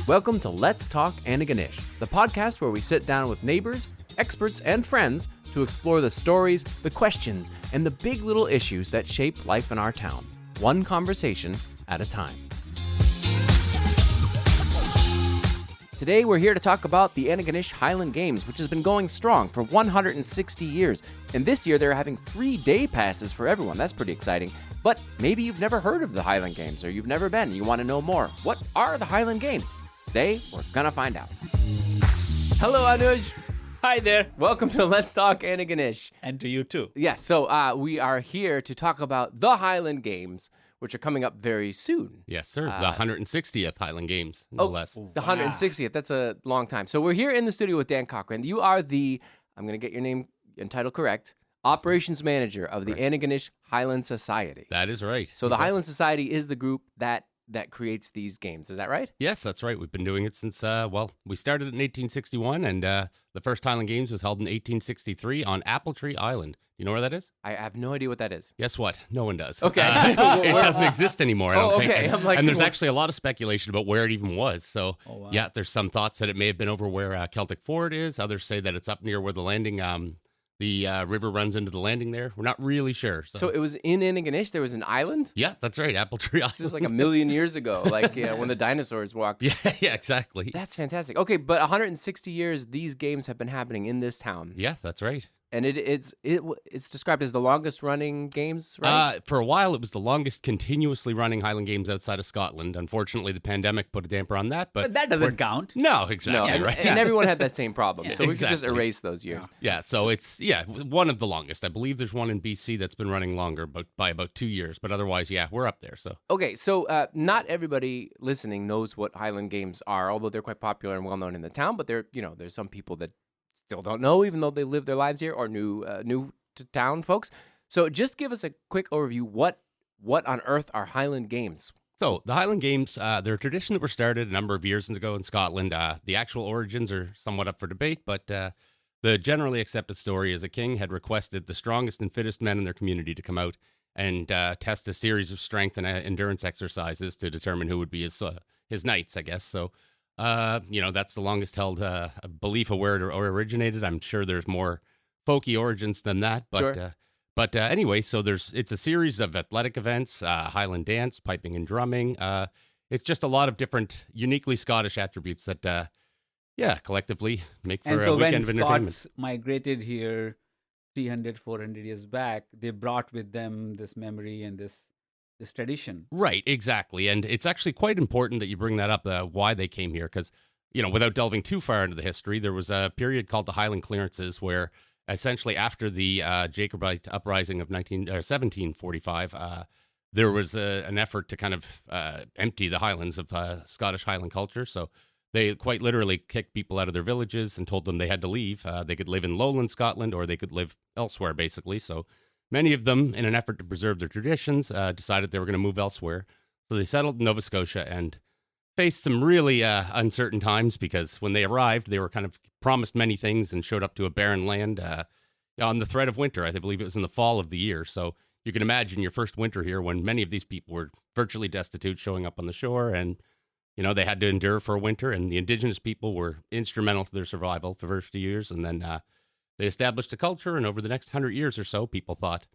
Welcome to Let's Talk Antigonish, the podcast where we sit down with neighbors, experts, and friends to explore the stories, the questions, and the big little issues that shape life in our town, one conversation at a time. Today we're here to talk about the Antigonish Highland Games, which has been going strong for 160 years. And this year they're having 3 day passes for everyone. That's pretty exciting. But maybe you've never heard of the Highland Games, or you've never been. You want to know more. What are the Highland Games? Today we're gonna find out. Hello, Anuj. Hi there. Welcome to Let's Talk Antigonish. And to you too. Yes, so we are here to talk about the Highland Games, which are coming up very soon. Yes, sir. The 160th Highland Games, no less. The 160th. That's a long time. So we're here in the studio with Dan Cochrane. You are the, I'm going to get your name and title correct, Operations Manager of the Antigonish Highland Society. That is right. So the Highland Society is the group that creates these games. Is that right? Yes, that's right. We've been doing it since, we started in 1861, and the first Highland Games was held in 1863 on Apple Tree Island. You know where that is? I have no idea what that is. Guess what? No one does. Okay. It doesn't exist anymore, I don't think. Okay. And there's actually a lot of speculation about where it even was. So, yeah, there's some thoughts that it may have been over where Celtic Ford is. Others say that it's up near where the landing, the river runs into the landing there. We're not really sure. So it was in Antigonish? There was an island? Yeah, that's right. Apple Tree Island. It's just like a million years ago, like when the dinosaurs walked. Yeah, exactly. That's fantastic. Okay, but 160 years, these games have been happening in this town. Yeah, that's right. And it's described as the longest running games, right? For a while, it was the longest continuously running Highland Games outside of Scotland. Unfortunately, the pandemic put a damper on that. But that doesn't count. No, exactly. And, right. and everyone had that same problem. So we could just Exactly. erase those years. Yeah, so it's one of the longest. I believe there's one in BC that's been running longer, but by about 2 years. But otherwise, yeah, we're up there. So Okay, so not everybody listening knows what Highland Games are, although they're quite popular and well known in the town. But there's some people that still don't know, even though they live their lives here, or new to town folks. So just give us a quick overview. What on earth are Highland Games? So the Highland Games, they're a tradition that were started a number of years ago in Scotland. The actual origins are somewhat up for debate, but the generally accepted story is a king had requested the strongest and fittest men in their community to come out and test a series of strength and endurance exercises to determine who would be his knights, I guess. So, that's the longest held belief of where it originated. I'm sure there's more folky origins than that, but Sure. Anyway, so it's a series of athletic events, Highland dance, piping and drumming. It's just a lot of different uniquely Scottish attributes that, collectively make for a weekend of entertainment. And so when Scots migrated here 300, 400 years back, they brought with them this memory and this tradition. Right, exactly. And it's actually quite important that you bring that up, why they came here, because, without delving too far into the history, there was a period called the Highland Clearances where essentially after the Jacobite uprising of 1745, there was an effort to kind of empty the Highlands of Scottish Highland culture. So they quite literally kicked people out of their villages and told them they had to leave. They could live in lowland Scotland or they could live elsewhere, basically. So many of them, in an effort to preserve their traditions, decided they were going to move elsewhere. So they settled in Nova Scotia and faced some really uncertain times because when they arrived, they were kind of promised many things and showed up to a barren land on the threat of winter. I believe it was in the fall of the year. So you can imagine your first winter here when many of these people were virtually destitute showing up on the shore and, they had to endure for a winter. And the indigenous people were instrumental to their survival for the first few years. And then they established a culture. And over the next 100 years or so, people thought,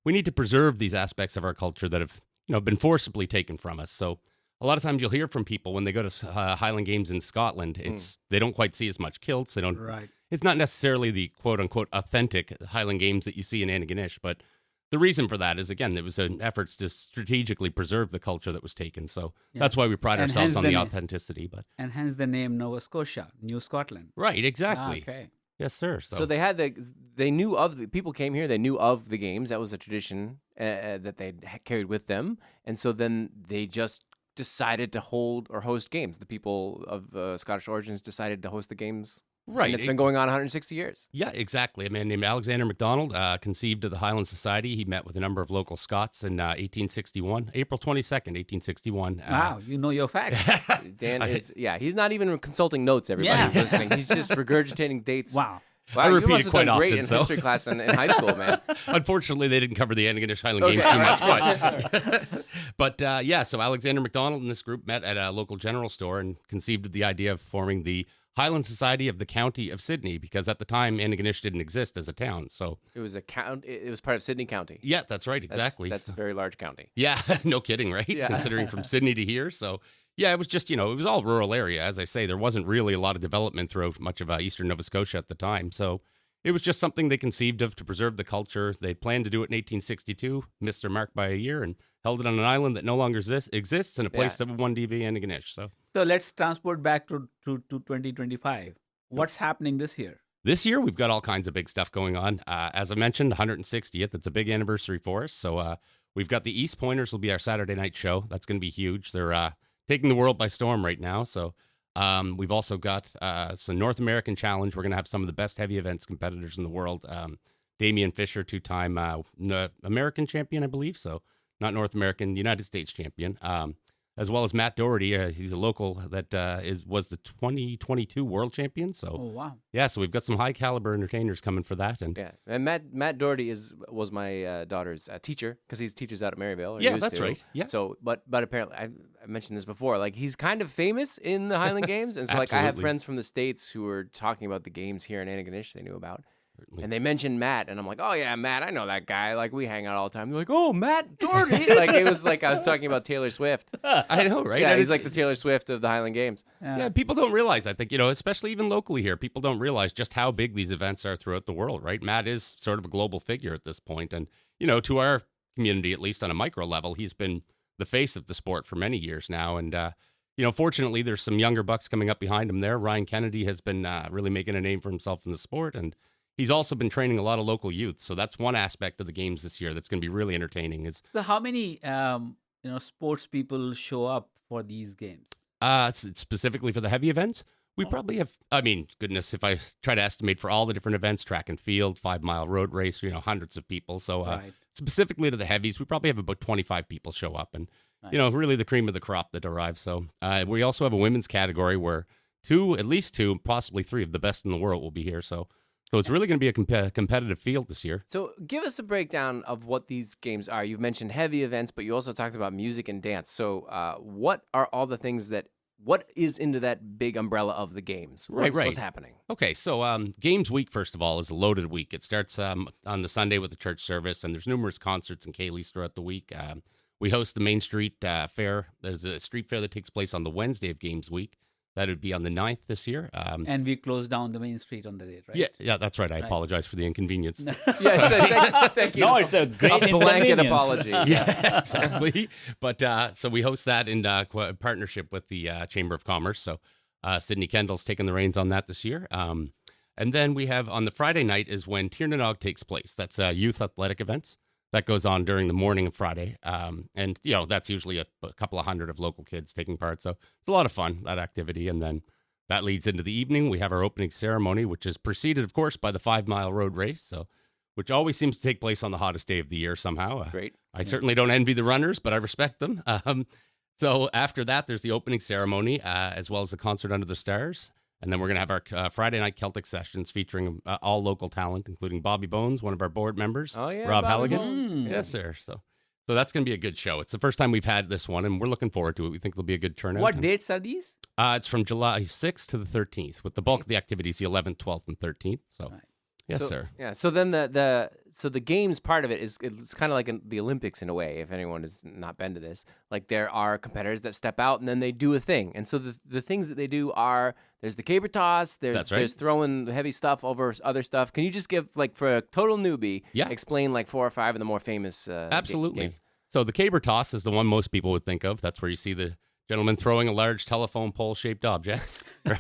we need to preserve these aspects of our culture that have, been forcibly taken from us. So a lot of times you'll hear from people when they go to Highland Games in Scotland, they don't quite see as much kilts. They don't. Right. It's not necessarily the quote unquote authentic Highland Games that you see in Antigonish, but the reason for that is, again, there was an efforts to strategically preserve the culture that was taken. So that's why we pride ourselves on the authenticity. And hence the name Nova Scotia, New Scotland. Right, exactly. Okay. Yes, sir. So they knew of the people came here. They knew of the games. That was a tradition that they carried with them, and so then they just decided to hold or host games. The people of Scottish origins decided to host the games. Right. And it's been going on 160 years. Yeah, exactly. A man named Alexander MacDonald conceived of the Highland Society. He met with a number of local Scots in 1861, April 22nd, 1861. Wow, you know your facts. Dan is, he's not even consulting notes, everybody who's listening. He's just regurgitating dates. Wow. Wow, I you repeat must it have quite done great often. in So. history class in high school, man. Unfortunately, they didn't cover the Antigonish Highland Okay, Games too all much. But yeah, so Alexander MacDonald and this group met at a local general store and conceived of the idea of forming the Highland Society of the County of Sydney, because at the time Antigonish didn't exist as a town. So It was it was part of Sydney County. yeah, that's right, exactly. That's a very large county. Yeah, no kidding, right? Yeah. Considering from Sydney to here. So yeah, it was just, it was all rural area. As I say, there wasn't really a lot of development throughout much of eastern Nova Scotia at the time. So it was just something they conceived of to preserve the culture. They planned to do it in 1862, missed their mark by a year, and held it on an island that no longer exists in a place that would one day be Antigonish. So let's transport back to 2025. What's happening this year? This year, we've got all kinds of big stuff going on. As I mentioned, 160th. It's a big anniversary for us. So we've got the East Pointers will be our Saturday night show. That's going to be huge. They're taking the world by storm right now. So we've also got some North American Challenge. We're going to have some of the best heavy events competitors in the world. Damian Fisher, two-time American champion, I believe. So not North American, United States champion. As well as Matt Doherty. He's a local that was the 2022 world champion. So, Oh, wow. yeah, so we've got some high caliber entertainers coming for that. And Yeah, and Matt Doherty was my daughter's teacher, because he teaches out at Maryville. Or yeah, used that's to. right. Yeah, So, but apparently, I mentioned this before. Like, he's kind of famous in the Highland Games, and so like I have Absolutely. friends from the States who were talking about the games here in Antigonish they knew about. certainly. And they mentioned Matt, and I'm like, oh yeah, Matt, I know that guy. Like, we hang out all the time. They're like, oh, Matt Doherty. Like, it was like I was talking about Taylor Swift. I know, right? Yeah, And he's it's- like the Taylor Swift of the Highland Games. Yeah, people don't realize, I think, especially even locally here, people don't realize just how big these events are throughout the world, right? Matt is sort of a global figure at this point. And, to our community, at least on a micro level, he's been the face of the sport for many years now. And, fortunately, there's some younger bucks coming up behind him there. Ryan Kennedy has been really making a name for himself in the sport. And he's also been training a lot of local youth. So that's one aspect of the games this year that's going to be really entertaining. Is So how many sports people show up for these games? specifically for the heavy events, we probably have, goodness, if I try to estimate for all the different events, track and field, 5-mile road race, hundreds of people. So Right. specifically to the heavies, we probably have about 25 people show up, and, Right. really the cream of the crop that arrives. So we also have a women's category where at least two, possibly three of the best in the world will be here. So it's really going to be a competitive field this year. So give us a breakdown of what these games are. You've mentioned heavy events, but you also talked about music and dance. So what are all the things what is into that big umbrella of the games? Right. What's happening? Okay, so Games Week, first of all, is a loaded week. It starts on the Sunday with the church service, and there's numerous concerts and Kayleys throughout the week. We host the Main Street Fair. There's a street fair that takes place on the Wednesday of Games Week. That would be on the 9th this year. And we close down the main street on the date, right? Yeah, that's right. I apologize for the inconvenience. Yeah, thank you. No, it's a great A blanket inconvenience. apology. Yeah, exactly. But so we host that in partnership with the Chamber of Commerce. So Sydney Kendall's taking the reins on that this year. And then we have on the Friday night is when Tiernanog takes place. That's youth athletic events. That goes on during the morning of Friday. And, that's usually a couple of hundred of local kids taking part. So it's a lot of fun, that activity. And then that leads into the evening. We have our opening ceremony, which is preceded, of course, by the 5-mile road race. So, which always seems to take place on the hottest day of the year somehow. Great. I certainly don't envy the runners, but I respect them. So after that, there's the opening ceremony, as well as the concert under the stars. And then we're going to have our Friday night Celtic sessions featuring all local talent, including Bobby Bones, one of our board members. Oh, yeah. Rob Bobby Halligan. Bones. Yes, sir. So that's going to be a good show. It's the first time we've had this one, and we're looking forward to it. We think it'll be a good turnout. What And, dates are these? It's from July 6th to the 13th, with the bulk of the activities the 11th, 12th, and 13th. So, Right. yes, So- sir. Yeah. So then the games part of it's kind of like the Olympics in a way. If anyone has not been to this, like there are competitors that step out and then they do a thing. And so the things that they do are there's the caber toss. That's right. There's throwing heavy stuff over other stuff. Can you just give for a total newbie? Yeah. Explain 4 or 5 of the more famous. Absolutely. Games. So the caber toss is the one most people would think of. That's where you see the gentleman throwing a large telephone pole-shaped object. Right?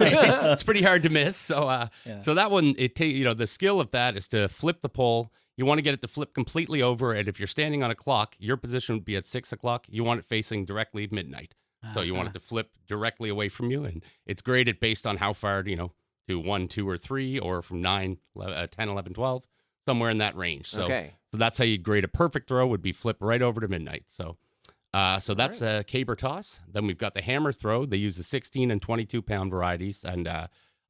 It's pretty hard to miss. So, so that one, the skill of that is to flip the pole. You want to get it to flip completely over, and if you're standing on a clock, your position would be at 6 o'clock. You want it facing directly midnight. So you want it to flip directly away from you, and it's graded based on how far, to 1, 2, or 3, or from 9, 10, 11, 12, somewhere in that range. So, Okay. so that's how you'd grade a perfect throw would be flip right over to midnight. So that's a caber toss. Then we've got the hammer throw. They use the 16 and 22 pound varieties, and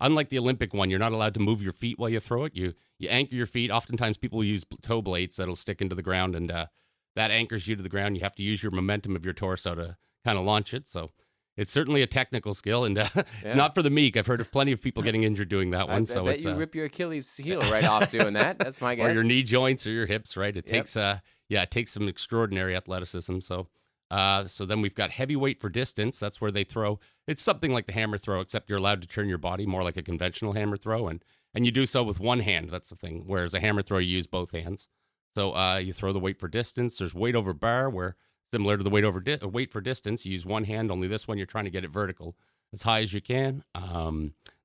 unlike the Olympic one, you're not allowed to move your feet while you throw it. You anchor your feet. Oftentimes people use toe blades that'll stick into the ground, and that anchors you to the ground. You have to use your momentum of your torso to kind of launch it. So it's certainly a technical skill, and it's not for the meek. I've heard of plenty of people getting injured doing that one. I bet you rip your Achilles heel right off doing that. That's my guess. Or your knee joints or your hips, right? It takes it takes some extraordinary athleticism. So then we've got heavyweight for distance. That's where they throw. It's something like the hammer throw, except you're allowed to turn your body more like a conventional hammer throw, and you do so with one hand. That's the thing. Whereas a hammer throw, you use both hands. So you throw the weight for distance. There's weight over bar, where similar to the weight for distance, you use one hand. Only this one, you're trying to get it vertical as high as you can.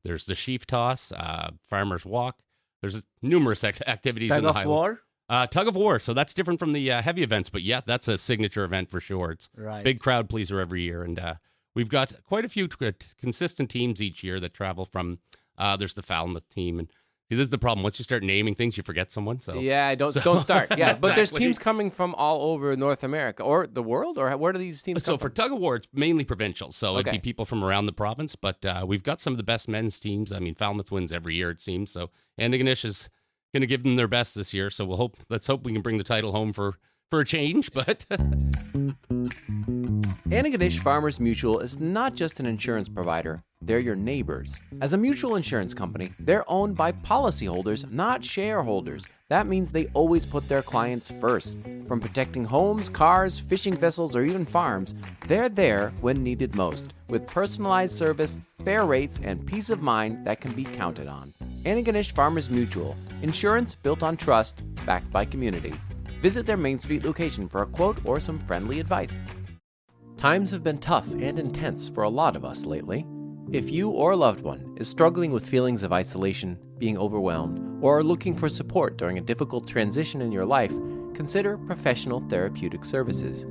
There's the sheaf toss, farmer's walk. There's numerous activities in the Highland. Tug of war? Tug of war. So that's different from the heavy events, but yeah, that's a signature event for sure. It's big crowd pleaser every year, and we've got quite a few consistent teams each year that travel from. There's the Falmouth team, and see, this is the problem. Once you start naming things, you forget someone. So yeah, don't start. Yeah, but there's teams coming from all over North America or the world, or where do these teams come from? So for tug of war, it's mainly provincial. So it'd be people from around the province, but we've got some of the best men's teams. I mean, Falmouth wins every year, it seems. So Antigonish is going to give them their best this year. So let's hope we can bring the title home for a change. But Antigonish Farmers Mutual is not just an insurance provider, they're your neighbors. As a mutual insurance company, they're owned by policyholders, not shareholders. That means they always put their clients first. From protecting homes, cars, fishing vessels, or even farms, they're there when needed most, with personalized service, fair rates, and peace of mind that can be counted on. Antigonish Farmers Mutual, insurance built on trust, backed by community. Visit their Main Street location for a quote or some friendly advice. Times have been tough and intense for a lot of us lately. If you or a loved one is struggling with feelings of isolation, being overwhelmed, or are looking for support during a difficult transition in your life, consider professional therapeutic services.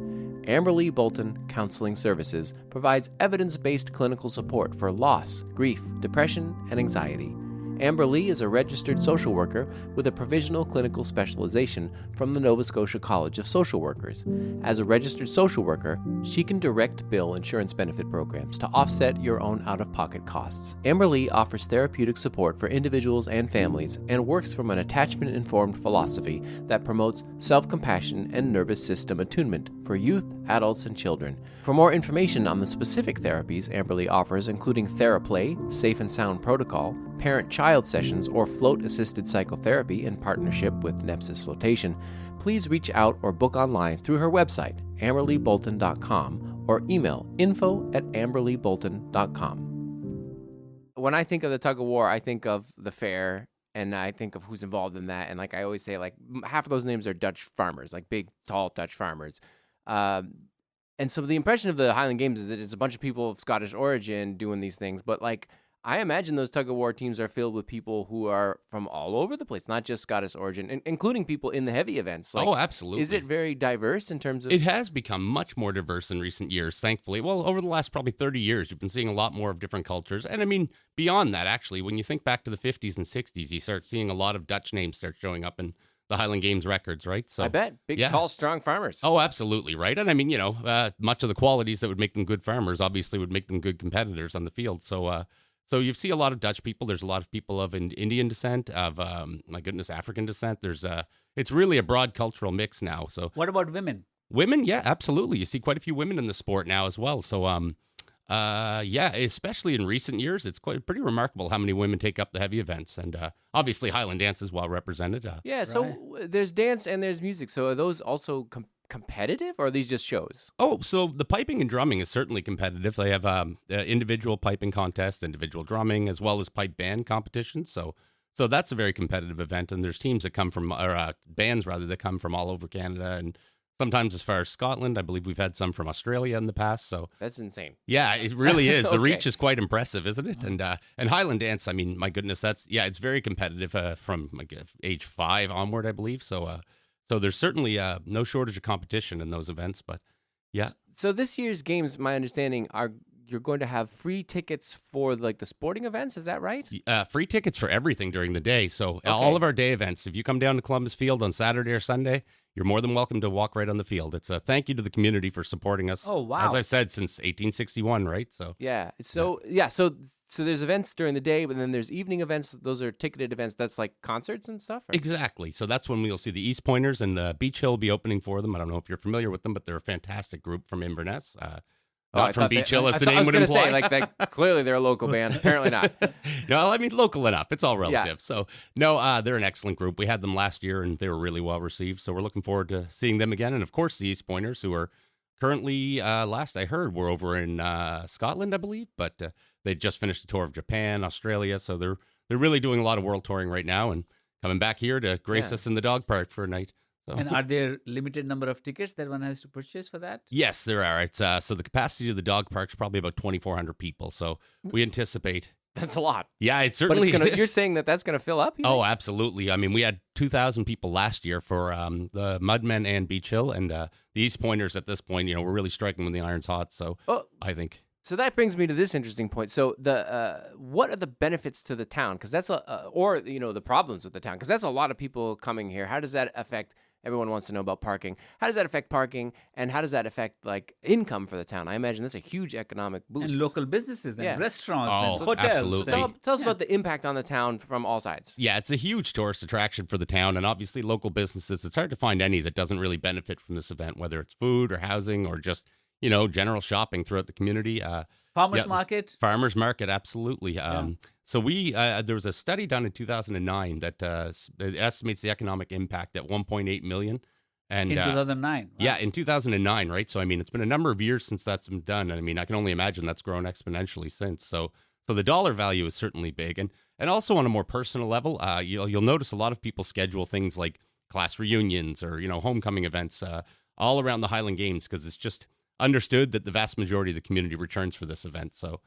Amberly Bolton Counseling Services provides evidence-based clinical support for loss, grief, depression, and anxiety. Amber Lee is a registered social worker with a provisional clinical specialization from the Nova Scotia College of Social Workers. As a registered social worker, she can direct bill insurance benefit programs to offset your own out-of-pocket costs. Amber Lee offers therapeutic support for individuals and families and works from an attachment-informed philosophy that promotes self-compassion and nervous system attunement for youth, adults, and children. For more information on the specific therapies Amber Lee offers, including TheraPlay, Safe and Sound Protocol, parent-child sessions, or float-assisted psychotherapy in partnership with Nepsis Flotation, please reach out or book online through her website, amberleebolton.com, or email info@amberleebolton.com. When I think of the tug of war, I think of the fair, and I think of who's involved in that. And like I always say, like half of those names are Dutch farmers, like big, tall Dutch farmers. And so the impression of the Highland Games is that it's a bunch of people of Scottish origin doing these things. But like, I imagine those tug of war teams are filled with people who are from all over the place, not just Scottish origin, including people in the heavy events. Like, absolutely. Is it very diverse in terms of... It has become much more diverse in recent years, thankfully. Well, over the last probably 30 years, you've been seeing a lot more of different cultures. And I mean, beyond that, actually, when you think back to the 50s and 60s, you start seeing a lot of Dutch names start showing up in the Highland Games records, right? So I bet. Big, tall, strong farmers. Oh, absolutely, right? And I mean, much of the qualities that would make them good farmers obviously would make them good competitors on the field. So you see a lot of Dutch people. There's a lot of people of Indian descent, of African descent. It's really a broad cultural mix now. So what about women? Women, yeah, absolutely. You see quite a few women in the sport now as well. So especially in recent years, it's pretty remarkable how many women take up the heavy events, and obviously Highland dance is well represented. So there's dance and there's music. So are those also competitive, or are these just shows? Oh, so the piping and drumming is certainly competitive. They have individual piping contests, individual drumming, as well as pipe band competitions. So that's a very competitive event, and there's teams that come from, or bands rather, that come from all over Canada, and sometimes as far as Scotland. I believe we've had some from Australia in the past. So that's insane. Yeah, it really is. The reach is quite impressive, isn't it? And Highland dance, I mean, my goodness, it's very competitive from age 5 onward, I believe. So there's certainly no shortage of competition in those events. But yeah. So this year's games, my understanding, you're going to have free tickets for like the sporting events. Is that right? Free tickets for everything during the day. So all of our day events, if you come down to Columbus Field on Saturday or Sunday, you're more than welcome to walk right on the field. It's a thank you to the community for supporting us. Oh, wow. As I've said, since 1861, right? So So there's events during the day, but then there's evening events. Those are ticketed events. That's like concerts and stuff? Or? Exactly. So that's when we'll see the East Pointers, and the Beach Hill will be opening for them. I don't know if you're familiar with them, but they're a fantastic group from Inverness. Not from Beach Hill, as the name would imply. I was going to say, like, clearly they're a local band. Apparently not. No, I mean, local enough. It's all relative. Yeah. So, no, they're an excellent group. We had them last year, and they were really well received. So we're looking forward to seeing them again. And, of course, the East Pointers, who are currently, last I heard, were over in Scotland, I believe. But they just finished a tour of Japan, Australia. So they're really doing a lot of world touring right now and coming back here to grace us in the dog park for a night. So. And are there limited number of tickets that one has to purchase for that? Yes, there are. It's so the capacity of the dog park is probably about 2,400 people. So we anticipate. That's a lot. Yeah, it certainly is. You're saying that's going to fill up? Oh, absolutely. I mean, we had 2,000 people last year for the Mudmen and Beach Hill, and the East Pointers at this point, we're really striking when the iron's hot. So I think. So that brings me to this interesting point. So what are the benefits to the town? Because that's the problems with the town. Because that's a lot of people coming here. How does that affect? Everyone wants to know about parking. How does that affect parking, and how does that affect like income for the town? I imagine that's a huge economic boost. And local businesses and restaurants and hotels. Absolutely. Tell us about the impact on the town from all sides. Yeah, it's a huge tourist attraction for the town, and obviously local businesses. It's hard to find any that doesn't really benefit from this event, whether it's food or housing or just general shopping throughout the community. Farmers market. Farmers market, absolutely. So there was a study done in 2009 that estimates the economic impact at 1.8 million. And in 2009. Wow. Yeah, in 2009, right? So, I mean, it's been a number of years since that's been done. And I mean, I can only imagine that's grown exponentially since. So the dollar value is certainly big. And also on a more personal level, you'll notice a lot of people schedule things like class reunions or, homecoming events all around the Highland Games because it's just understood that the vast majority of the community returns for this event. So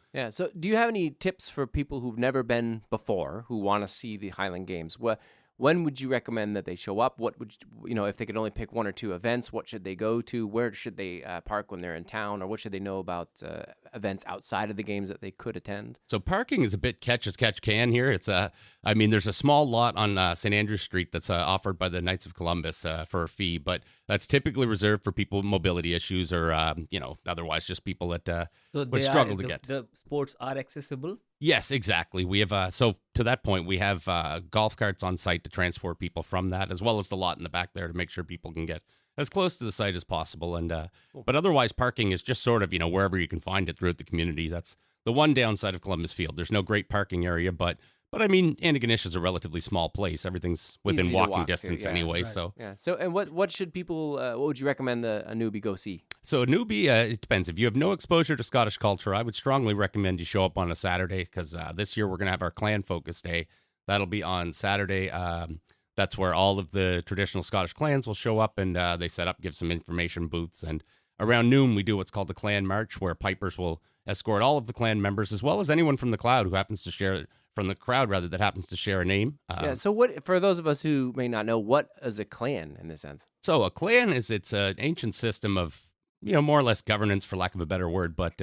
do you have any tips for people who've never been before who want to see the Highland Games? When would you recommend that they show up? What would if they could only pick one or two events, what should they go to? Where should they park when they're in town, or what should they know about events outside of the games that they could attend? So parking is a bit catch as catch can here. It's there's a small lot on St. Andrew Street that's offered by the Knights of Columbus for a fee, but that's typically reserved for people with mobility issues or otherwise just people that would struggle to get. The sports are accessible. Yes, exactly. We have so to that point, we have golf carts on site to transport people from that, as well as the lot in the back there to make sure people can get as close to the site as possible. And but otherwise, parking is just sort of wherever you can find it throughout the community. That's the one downside of Columbus Field. There's no great parking area, but I mean, Antigonish is a relatively small place. Everything's within walking distance anyway. Right. So So and what should people? What would you recommend a newbie go see? So a newbie, it depends. If you have no exposure to Scottish culture, I would strongly recommend you show up on a Saturday because this year we're going to have our Clan Focus Day. That'll be on Saturday. That's where all of the traditional Scottish clans will show up and they set up, give some information booths. And around noon, we do what's called the Clan March, where pipers will escort all of the clan members as well as anyone from the crowd who happens to share that happens to share a name. So what, for those of us who may not know, what is a clan in this sense? So a clan it's an ancient system of, more or less governance, for lack of a better word, but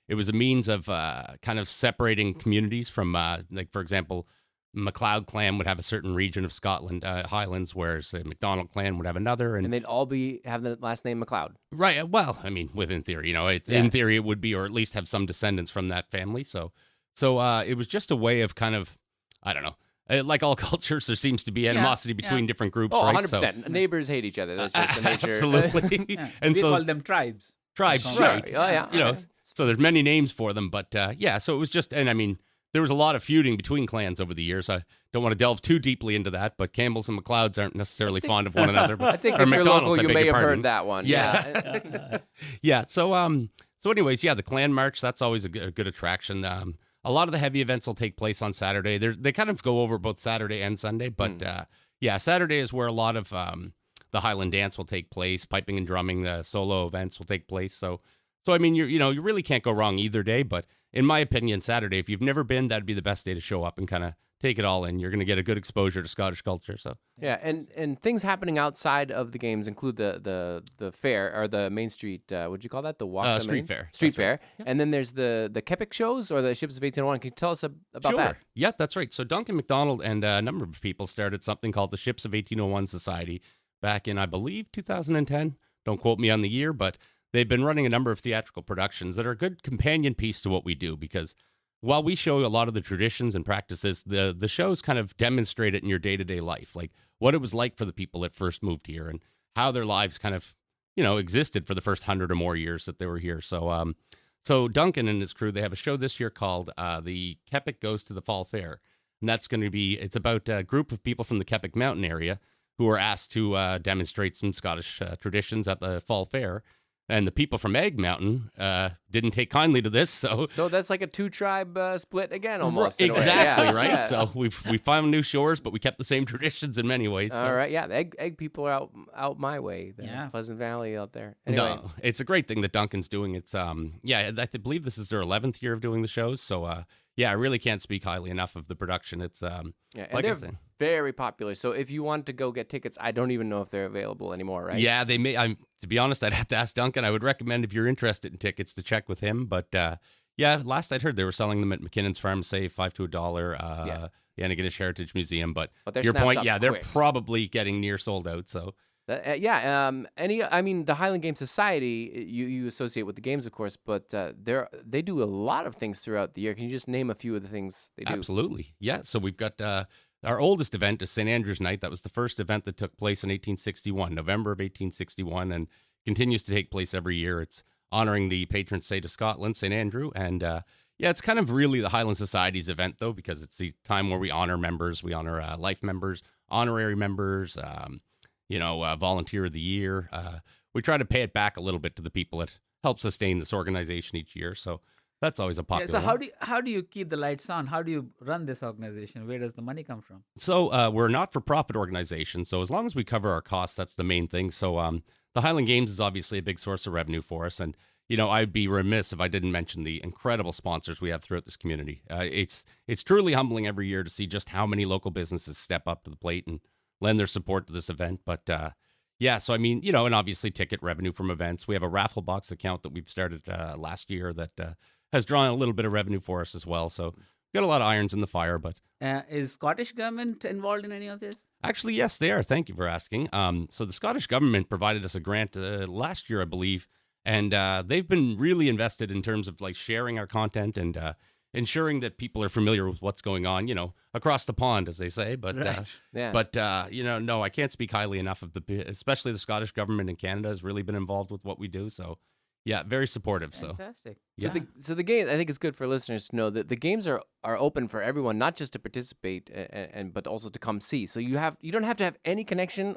it was a means of kind of separating communities from, like, for example, MacLeod clan would have a certain region of Scotland, Highlands, whereas the MacDonald clan would have another. And they'd all have the last name MacLeod. Right. Well, I mean, within theory, in theory it would be, or at least have some descendants from that family. So it was just a way of kind of, I don't know. Like all cultures, there seems to be animosity between different groups, right? 100%. So, neighbors hate each other. That's just the nature. Absolutely. And we call them tribes. Tribes, sure. right. Oh, yeah. So there's many names for them, but so it was just, and I mean, there was a lot of feuding between clans over the years. I don't want to delve too deeply into that, but Campbells and MacLeods aren't necessarily fond of one another. But, I think if you're local, you may have heard that one. Yeah. Yeah. So anyways, the Clan March, that's always a good attraction. A lot of the heavy events will take place on Saturday. They kind of go over both Saturday and Sunday, but Saturday is where a lot of the Highland dance will take place. Piping and drumming, the solo events will take place. So I mean, you really can't go wrong either day. But in my opinion, Saturday, if you've never been, that'd be the best day to show up and kind of take it all in. You're going to get a good exposure to Scottish culture. So Yeah, and things happening outside of the games include the fair or the Main Street. What'd you call that? The walk. street fair. Street That's right. fair, and then there's the Kepik shows or the Ships of 1801. Can you tell us about Sure. that? Yeah, that's right. So Duncan MacDonald and a number of people started something called the Ships of 1801 Society back in, I believe, 2010. Don't quote me on the year, but they've been running a number of theatrical productions that are a good companion piece to what we do, because while we show a lot of the traditions and practices, the shows kind of demonstrate it in your day-to-day life, like what it was like for the people that first moved here and how their lives kind of, existed for the first 100 or more years that they were here. So Duncan and his crew, they have a show this year called the Kepik Goes to the Fall Fair. And that's going to be, it's about a group of people from the Kepik Mountain area who are asked to demonstrate some Scottish traditions at the Fall Fair. And the people from Egg Mountain didn't take kindly to this, So that's like a two-tribe split again, almost. in a way. Exactly, Yeah. right? Yeah. So we found new shores, but we kept the same traditions in many ways. So. All right, yeah, the egg people are out my way, the Yeah. Pleasant Valley out there. Anyway, No, it's a great thing that Duncan's doing. It's I believe this is their 11th year of doing the shows. So I really can't speak highly enough of the production. It's yeah, and like I they're said. very popular. So if you want to go get tickets, I don't even know if they're available anymore, right? Yeah, they may. To be honest, I'd have to ask Duncan. I would recommend if you're interested in tickets to check with him. But last I'd heard they were selling them at McKinnon's Farm Save, $5 to $1. The Antigonish Heritage Museum. But they're your snapped point, up they're quick. probably getting near sold out. So. The Highland Games Society, you associate with the games, of course, but they do a lot of things throughout the year. Can you just name a few of the things they do? Absolutely. Yeah. So we've got our oldest event is St. Andrew's Night. That was the first event that took place in 1861, November of 1861, and continues to take place every year. It's honoring the patron saint of Scotland, St. Andrew. And it's kind of really the Highland Society's event, though, because it's the time where we honor members. We honor life members, honorary members, volunteer of the year. We try to pay it back a little bit to the people that help sustain this organization each year. So that's always a popular So one. how do you keep the lights on? How do you run this organization? Where does the money come from? So we're a not-for-profit organization. So as long as we cover our costs, that's the main thing. So the Highland Games is obviously a big source of revenue for us. And, I'd be remiss if I didn't mention the incredible sponsors we have throughout this community. It's truly humbling every year to see just how many local businesses step up to the plate and lend their support to this event. But and obviously ticket revenue from events. We have a raffle box account that we've started last year that has drawn a little bit of revenue for us as well. So we've got a lot of irons in the fire. But Is Scottish government involved in any of this? actually, yes, they are. Thank you for asking. So the Scottish government provided us a grant last year, I believe, and they've been really invested in terms of like sharing our content and ensuring that people are familiar with what's going on, across the pond, as they say. But Right. Yeah. no, I can't speak highly enough of especially the Scottish government in Canada has really been involved with what we do. So, yeah, very supportive. So, Fantastic. So the game, I think it's good for listeners to know that the games are open for everyone, not just to participate, but also to come see. So you don't have to have any connection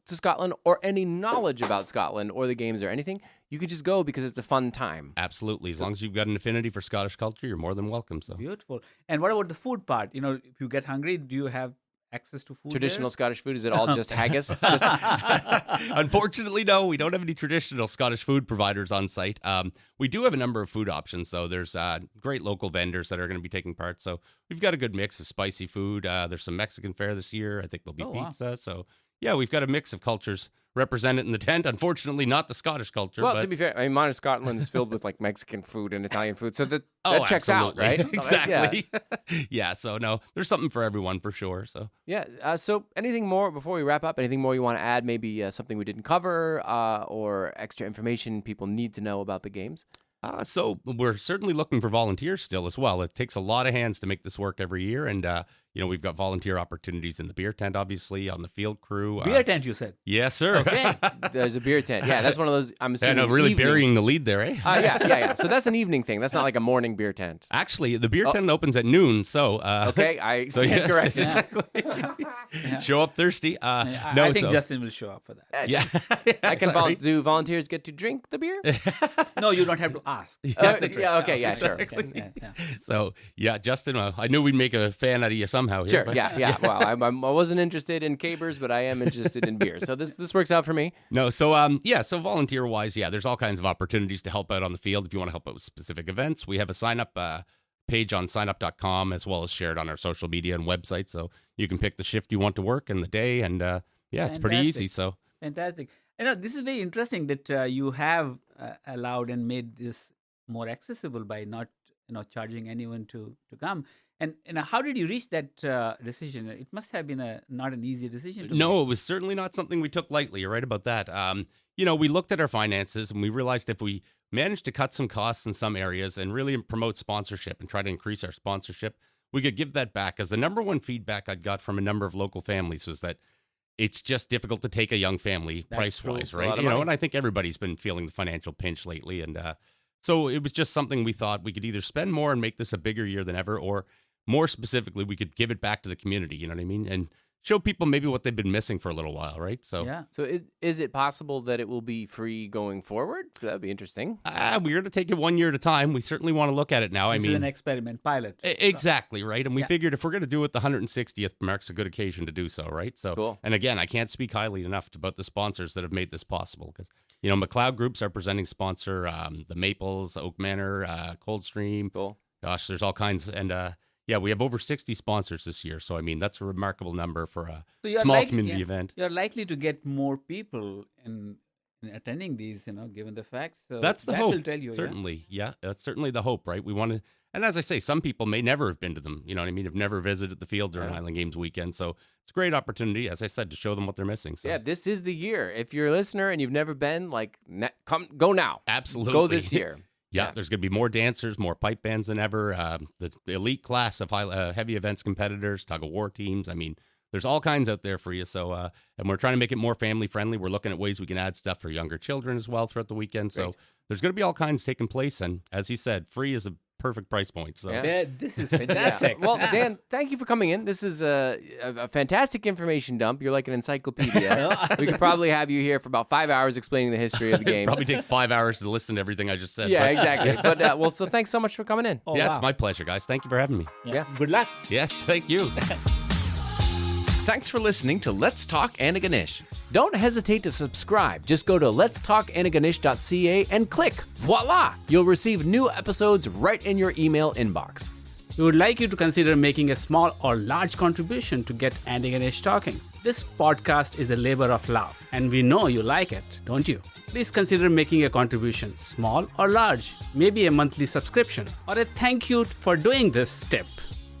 to Scotland or any knowledge about Scotland or the games or anything. You could just go because it's a fun time. absolutely, as long as you've got an affinity for Scottish culture, you're more than welcome. So, Beautiful. And what about the food part? If you get hungry, do you have access to food? Traditional there? Scottish food, is it all just haggis? Just, unfortunately, no, we don't have any traditional Scottish food providers on site. We do have a number of food options, so there's great local vendors that are going to be taking part. So we've got a good mix of spicy food. There's some Mexican fare this year. I think there'll be Oh, wow. pizza. So yeah, we've got a mix of cultures represented in the tent. Unfortunately, not the Scottish culture. well, but... to be fair, modern Scotland is filled with like Mexican food and Italian food, so that Oh, checks out, absolutely. right? Exactly. Yeah. Yeah. So no, there's something for everyone for sure. So Yeah. So anything more before we wrap up? Anything more you want to add? Maybe something we didn't cover or extra information people need to know about the games? So we're certainly looking for volunteers still as well. It takes a lot of hands to make this work every year. And, we've got volunteer opportunities in the beer tent, obviously, on the field crew. Beer tent, you said. Yes, sir. Okay. There's a beer tent. Yeah, that's one of those, I'm Yeah, assuming. no, really evening. burying the lead there, eh? Yeah. So that's an evening thing. That's not like a morning beer tent. Actually, the beer tent opens at noon. So, Okay, I so stand yes, corrected. exactly. Show up thirsty. I think Justin will show up for that. Yeah. I can Sorry. do volunteers get to drink the beer? No, you don't have to ask. That's the trick. Yeah, okay, yeah, sure. Okay, yeah. So, yeah, Justin, I knew we'd make a fan out of you somehow here. Sure, but- yeah. Well, I wasn't interested in cabers, but I am interested in beer. So this works out for me. No, so so volunteer wise, there's all kinds of opportunities to help out on the field if you want to help out with specific events. We have a sign up page on signup.com, as well as shared on our social media and website. So you can pick the shift you want to work and the day. And it's pretty easy. So Fantastic. This is very interesting that you have allowed and made this more accessible by not charging anyone to come. And how did you reach that decision? It must have been not an easy decision to make. No, it was certainly not something we took lightly. You're right about that. We looked at our finances and we realized if we managed to cut some costs in some areas and really promote sponsorship and try to increase our sponsorship, we could give that back. Because the number one feedback I got from a number of local families was that it's just difficult to take a young family price-wise, right? And I think everybody's been feeling the financial pinch lately. And so it was just something we thought we could either spend more and make this a bigger year than ever, or more specifically, we could give it back to the community, you know what I mean? And show people maybe what they've been missing for a little while, right? So, yeah. So is it possible that it will be free going forward? That'd be interesting. We're going to take it 1 year at a time. We certainly want to look at it now. This is an experiment pilot. Exactly, right? And we figured if we're going to do it, the 160th marks a good occasion to do so, right? So, cool. And again, I can't speak highly enough about the sponsors that have made this possible, because McLeod Group's our presenting sponsor, the Maples, Oak Manor, Coldstream. Cool. Gosh, there's all kinds. And we have over 60 sponsors this year. So, I mean, that's a remarkable number for a small community event. You're likely to get more people in attending these, given the facts. So that's the that hope. Will tell you, certainly. Yeah, that's certainly the hope, right? We want to, and as I say, some people may never have been to them. You know what I mean? Have never visited the field during Highland Games weekend. So it's a great opportunity, as I said, to show them what they're missing. So. Yeah, this is the year. If you're a listener and you've never been, go now. Absolutely. Go this year. Yeah, there's going to be more dancers, more pipe bands than ever. The elite class of heavy events competitors, tug-of-war teams. I mean, there's all kinds out there for you. So, and we're trying to make it more family-friendly. We're looking at ways we can add stuff for younger children as well throughout the weekend. Great. So there's going to be all kinds taking place. And as he said, free is a perfect price point. So this is fantastic. Well, Dan, thank you for coming in. This is a fantastic information dump. You're like an encyclopedia. We could probably have you here for about 5 hours explaining the history of the games. Probably take 5 hours to listen to everything I just said. Yeah, exactly. But so thanks so much for coming in. It's my pleasure, guys. Thank you for having me. Yeah. Good luck. Yes, thank you. Thanks for listening to Let's Talk Antigonish. Don't hesitate to subscribe. Just go to letstalkantigonish.ca and click. Voila! You'll receive new episodes right in your email inbox. We would like you to consider making a small or large contribution to get Antigonish talking. This podcast is a labor of love, and we know you like it, don't you? Please consider making a contribution, small or large, maybe a monthly subscription, or a thank you for doing this tip.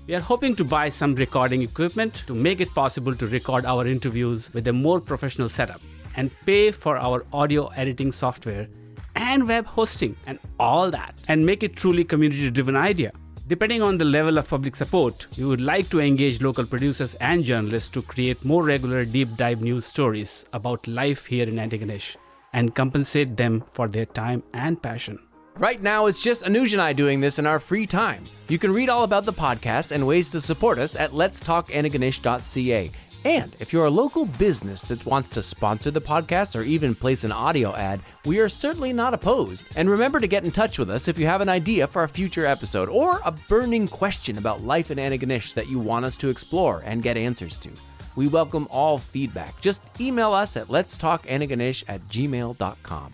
We are hoping to buy some recording equipment to make it possible to record our interviews with a more professional setup, and pay for our audio editing software and web hosting and all that, and make it truly community-driven idea. Depending on the level of public support, we would like to engage local producers and journalists to create more regular deep dive news stories about life here in Antigonish and compensate them for their time and passion. Right now, it's just Anuj and I doing this in our free time. You can read all about the podcast and ways to support us at letstalkantigonish.ca. And if you're a local business that wants to sponsor the podcast or even place an audio ad, we are certainly not opposed. And remember to get in touch with us if you have an idea for a future episode or a burning question about life in Antigonish that you want us to explore and get answers to. We welcome all feedback. Just email us at letstalkantigonish@gmail.com.